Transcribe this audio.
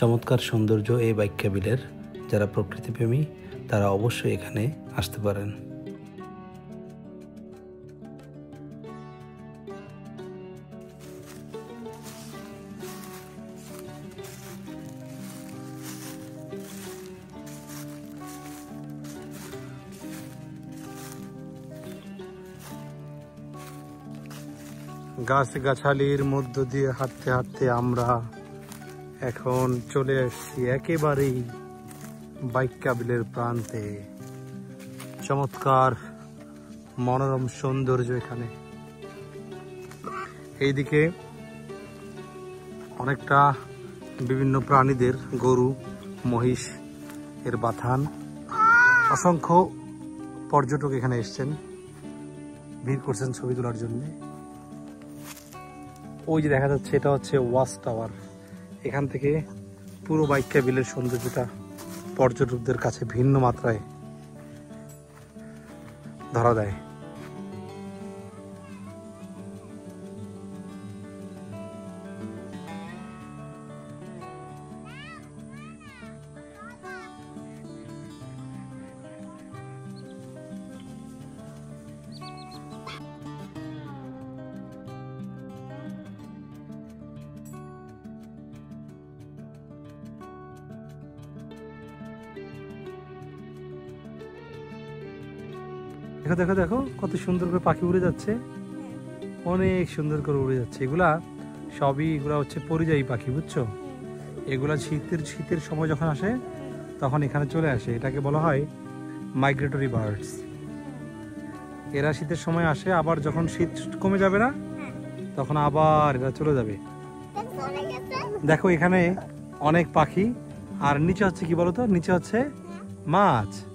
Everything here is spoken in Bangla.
চমৎকার সৌন্দর্য এই বাইক্কা-বিলের। যারা প্রকৃতিপ্রেমী তারা অবশ্যই এখানে আসতে পারেন। গাছগাছালির মধ্য দিয়ে হাঁটতে হাঁটতে আমরা এখন চলে এসেছি একেবারেই বাইক্কা-বিলের প্রান্তে। চমৎকার মনোরম সৌন্দর্য এখানে। এইদিকে অনেকটা বিভিন্ন প্রাণীদের, গরু, মহিষ এর বাথান। অসংখ্য পর্যটক এখানে এসছেন, ভিড় করছেন ছবি তোলার জন্য। ওই যে দেখা যাচ্ছে এটা হচ্ছে ওয়াচ টাওয়ার। এখান থেকে পুরো বাইক্কা-বিলের সৌন্দর্যটা পর্যটকদের কাছে ভিন্ন মাত্রায় ধরা দেয়। দেখো দেখো দেখো কত সুন্দর করে পাখি উড়ে যাচ্ছে, অনেক সুন্দর করে উড়ে যাচ্ছে। এগুলা হচ্ছে পরিযায়ী পাখি, বুঝছো? এগুলা শীতের সময় যখন আসে তখন এখানে চলে আসে। এটাকে বলা হয় মাইগ্রেটরি বার্ডস। এরা শীতের সময় আসে, আবার যখন শীত কমে যাবে না তখন আবার এরা চলে যাবে। দেখো এখানে অনেক পাখি, আর নিচে হচ্ছে কি বলতো, নিচে হচ্ছে মাছ।